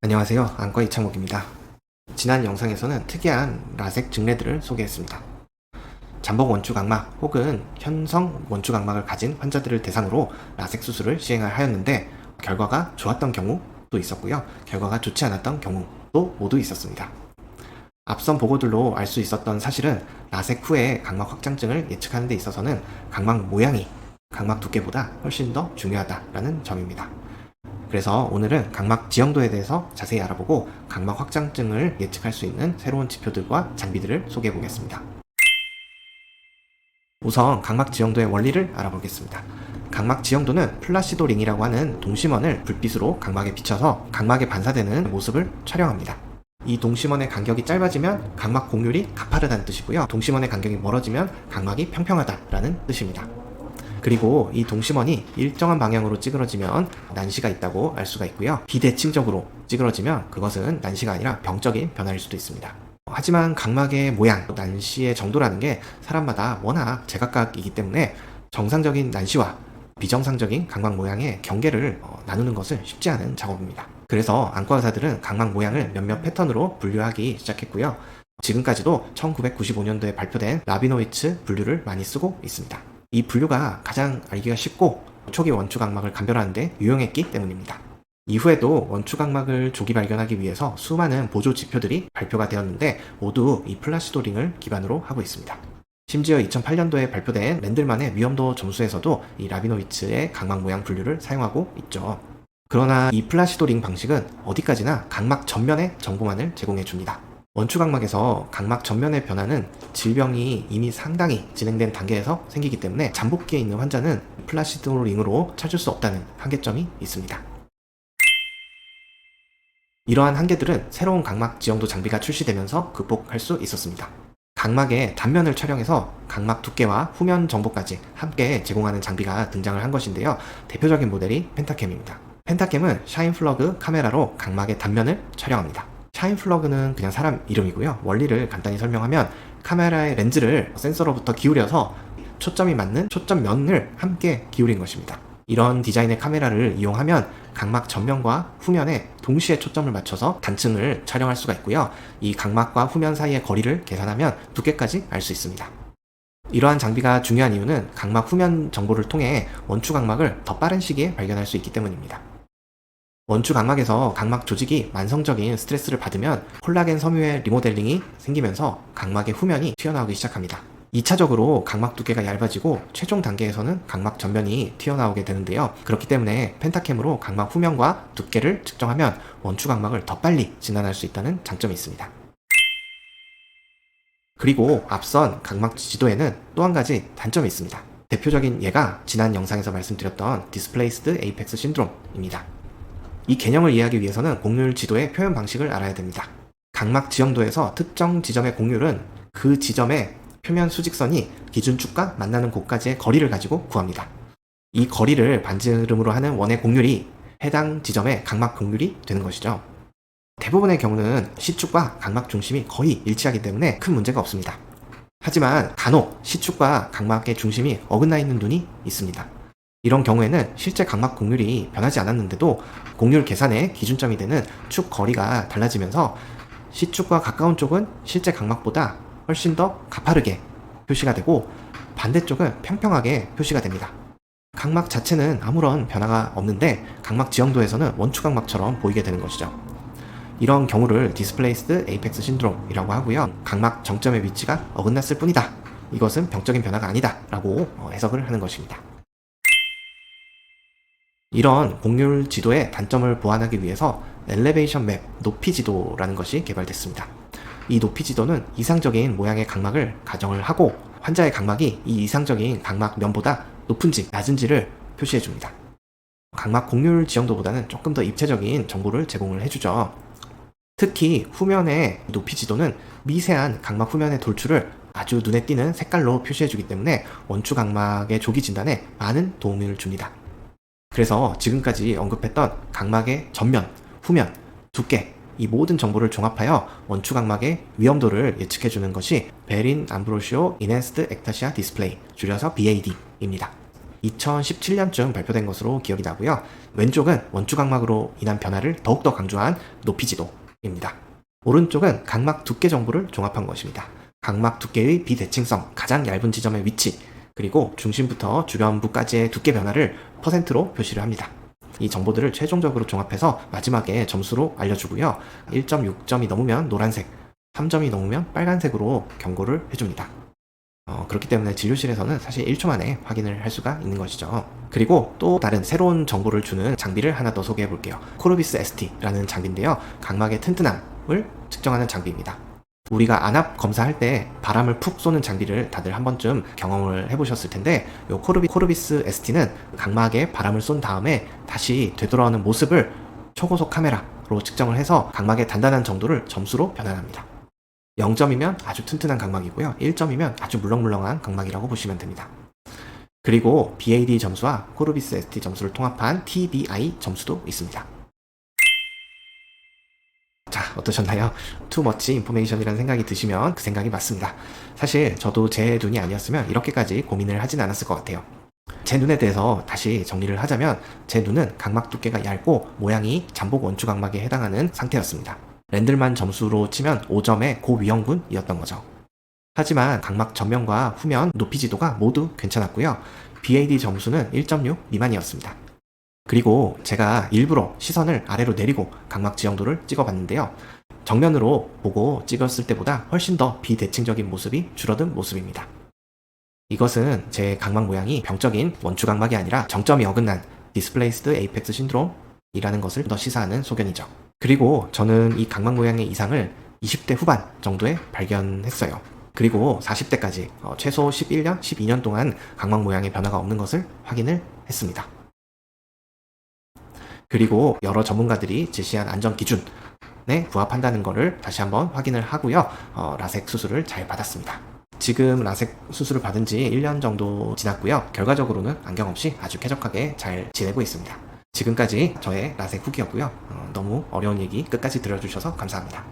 안녕하세요. 안과 이창욱입니다. 지난 영상에서는 특이한 라섹 증례들을 소개했습니다. 잠복 원추각막 혹은 현성 원추각막을 가진 환자들을 대상으로 라섹 수술을 시행을 하였는데 결과가 좋았던 경우도 있었고요. 결과가 좋지 않았던 경우도 모두 있었습니다. 앞선 보고들로 알 수 있었던 사실은 라섹 후에 각막 확장증을 예측하는 데 있어서는 각막 모양이 각막 두께보다 훨씬 더 중요하다라는 점입니다. 그래서 오늘은 각막 지형도에 대해서 자세히 알아보고 각막 확장증을 예측할 수 있는 새로운 지표들과 장비들을 소개해 보겠습니다. 우선 각막 지형도의 원리를 알아보겠습니다. 각막 지형도는 플라시도 링이라고 하는 동심원을 불빛으로 각막에 비춰서 각막에 반사되는 모습을 촬영합니다. 이 동심원의 간격이 짧아지면 각막 곡률이 가파르다는 뜻이고요. 동심원의 간격이 멀어지면 각막이 평평하다라는 뜻입니다. 그리고 이 동심원이 일정한 방향으로 찌그러지면 난시가 있다고 알 수가 있고요. 비대칭적으로 찌그러지면 그것은 난시가 아니라 병적인 변화일 수도 있습니다. 하지만 각막의 모양, 난시의 정도라는 게 사람마다 워낙 제각각이기 때문에 정상적인 난시와 비정상적인 각막 모양의 경계를 나누는 것은 쉽지 않은 작업입니다. 그래서 안과 의사들은 각막 모양을 몇몇 패턴으로 분류하기 시작했고요. 지금까지도 1995년도에 발표된 라비노위츠 분류를 많이 쓰고 있습니다. 이 분류가 가장 알기가 쉽고 초기 원추각막을 감별하는 데 유용했기 때문입니다. 이후에도 원추각막을 조기 발견하기 위해서 수많은 보조 지표들이 발표가 되었는데 모두 이 플라시도 링을 기반으로 하고 있습니다. 심지어 2008년도에 발표된 랜들만의 위험도 점수에서도 이 라비노위츠의 각막 모양 분류를 사용하고 있죠. 그러나 이 플라시도 링 방식은 어디까지나 각막 전면의 정보만을 제공해 줍니다. 원추각막에서 각막 전면의 변화는 질병이 이미 상당히 진행된 단계에서 생기기 때문에 잠복기에 있는 환자는 플라시도 링으로 찾을 수 없다는 한계점이 있습니다. 이러한 한계들은 새로운 각막 지형도 장비가 출시되면서 극복할 수 있었습니다. 각막의 단면을 촬영해서 각막 두께와 후면 정보까지 함께 제공하는 장비가 등장을 한 것인데요. 대표적인 모델이 펜타캠입니다. 펜타캠은 샤인플러그 카메라로 각막의 단면을 촬영합니다. 샤인플러그는 그냥 사람 이름이고요. 원리를 간단히 설명하면 카메라의 렌즈를 센서로부터 기울여서 초점이 맞는 초점면을 함께 기울인 것입니다. 이런 디자인의 카메라를 이용하면 각막 전면과 후면에 동시에 초점을 맞춰서 단층을 촬영할 수가 있고요. 이 각막과 후면 사이의 거리를 계산하면 두께까지 알 수 있습니다. 이러한 장비가 중요한 이유는 각막 후면 정보를 통해 원추각막을 더 빠른 시기에 발견할 수 있기 때문입니다. 원추각막에서 각막 조직이 만성적인 스트레스를 받으면 콜라겐 섬유의 리모델링이 생기면서 각막의 후면이 튀어나오기 시작합니다. 2차적으로 각막 두께가 얇아지고 최종 단계에서는 각막 전면이 튀어나오게 되는데요. 그렇기 때문에 펜타캠으로 각막 후면과 두께를 측정하면 원추각막을 더 빨리 진단할 수 있다는 장점이 있습니다. 그리고 앞선 각막 지도에는 또 한 가지 단점이 있습니다. 대표적인 예가 지난 영상에서 말씀드렸던 디스플레이스드 에이펙스 신드롬입니다. 이 개념을 이해하기 위해서는 곡률 지도의 표현 방식을 알아야 됩니다. 각막 지형도에서 특정 지점의 곡률은 그 지점의 표면 수직선이 기준축과 만나는 곳까지의 거리를 가지고 구합니다. 이 거리를 반지름으로 하는 원의 곡률이 해당 지점의 각막 곡률이 되는 것이죠. 대부분의 경우는 시축과 각막 중심이 거의 일치하기 때문에 큰 문제가 없습니다. 하지만 간혹 시축과 각막의 중심이 어긋나 있는 눈이 있습니다. 이런 경우에는 실제 각막 곡률이 변하지 않았는데도 곡률 계산의 기준점이 되는 축 거리가 달라지면서 시축과 가까운 쪽은 실제 각막보다 훨씬 더 가파르게 표시가 되고 반대쪽은 평평하게 표시가 됩니다. 각막 자체는 아무런 변화가 없는데 각막 지형도에서는 원추각막처럼 보이게 되는 것이죠. 이런 경우를 디스플레이스드 에이펙스 신드롬이라고 하고요. 각막 정점의 위치가 어긋났을 뿐이다. 이것은 병적인 변화가 아니다 라고 해석을 하는 것입니다. 이런 곡률 지도의 단점을 보완하기 위해서 엘리베이션 맵, 높이 지도라는 것이 개발됐습니다. 이 높이 지도는 이상적인 모양의 각막을 가정을 하고 환자의 각막이 이 이상적인 각막 면보다 높은지 낮은지를 표시해 줍니다. 각막 곡률 지형도보다는 조금 더 입체적인 정보를 제공을 해주죠. 특히 후면의 높이 지도는 미세한 각막 후면의 돌출을 아주 눈에 띄는 색깔로 표시해 주기 때문에 원추각막의 조기 진단에 많은 도움을 줍니다. 그래서 지금까지 언급했던 각막의 전면, 후면, 두께 이 모든 정보를 종합하여 원추각막의 위험도를 예측해주는 것이 베린 암브로시오 인핸스드 액타시아 디스플레이, 줄여서 BAD입니다. 2017년쯤 발표된 것으로 기억이 나고요. 왼쪽은 원추 각막으로 인한 변화를 더욱더 강조한 높이지도입니다. 오른쪽은 각막 두께 정보를 종합한 것입니다. 각막 두께의 비대칭성, 가장 얇은 지점의 위치, 그리고 중심부터 주변부까지의 두께 변화를 퍼센트로 표시를 합니다. 이 정보들을 최종적으로 종합해서 마지막에 점수로 알려주고요. 1.6점이 넘으면 노란색, 3점이 넘으면 빨간색으로 경고를 해줍니다. 그렇기 때문에 진료실에서는 사실 1초 만에 확인을 할 수가 있는 것이죠. 그리고 또 다른 새로운 정보를 주는 장비를 하나 더 소개해 볼게요. 코르비스 ST라는 장비인데요. 각막의 튼튼함을 측정하는 장비입니다. 우리가 안압 검사할 때 바람을 푹 쏘는 장비를 다들 한 번쯤 경험을 해보셨을 텐데, 요 코르비스 ST는 각막에 바람을 쏜 다음에 다시 되돌아오는 모습을 초고속 카메라로 측정을 해서 각막의 단단한 정도를 점수로 변환합니다. 0점이면 아주 튼튼한 각막이고요. 1점이면 아주 물렁물렁한 각막이라고 보시면 됩니다. 그리고 BAD 점수와 코르비스 ST 점수를 통합한 TBI 점수도 있습니다. 자, 어떠셨나요? too much information이라는 생각이 드시면 그 생각이 맞습니다. 사실 저도 제 눈이 아니었으면 이렇게까지 고민을 하진 않았을 것 같아요. 제 눈에 대해서 다시 정리를 하자면, 제 눈은 각막 두께가 얇고 모양이 잠복 원추 각막에 해당하는 상태였습니다. 렌들만 점수로 치면 5점의 고위험군이었던 거죠. 하지만 각막 전면과 후면 높이 지도가 모두 괜찮았고요. BAD 점수는 1.6 미만이었습니다. 그리고 제가 일부러 시선을 아래로 내리고 각막 지형도를 찍어봤는데요. 정면으로 보고 찍었을 때보다 훨씬 더 비대칭적인 모습이 줄어든 모습입니다. 이것은 제 각막 모양이 병적인 원추 각막이 아니라 정점이 어긋난 디스플레이스드 에이펙스 신드롬이라는 것을 더 시사하는 소견이죠. 그리고 저는 이 각막 모양의 이상을 20대 후반 정도에 발견했어요. 그리고 40대까지 최소 11년, 12년 동안 각막 모양의 변화가 없는 것을 확인을 했습니다. 그리고 여러 전문가들이 제시한 안전 기준에 부합한다는 것을 다시 한번 확인을 하고요. 라섹 수술을 잘 받았습니다. 지금 라섹 수술을 받은 지 1년 정도 지났고요. 결과적으로는 안경 없이 아주 쾌적하게 잘 지내고 있습니다. 지금까지 저의 라섹 후기였고요. 너무 어려운 얘기 끝까지 들어주셔서 감사합니다.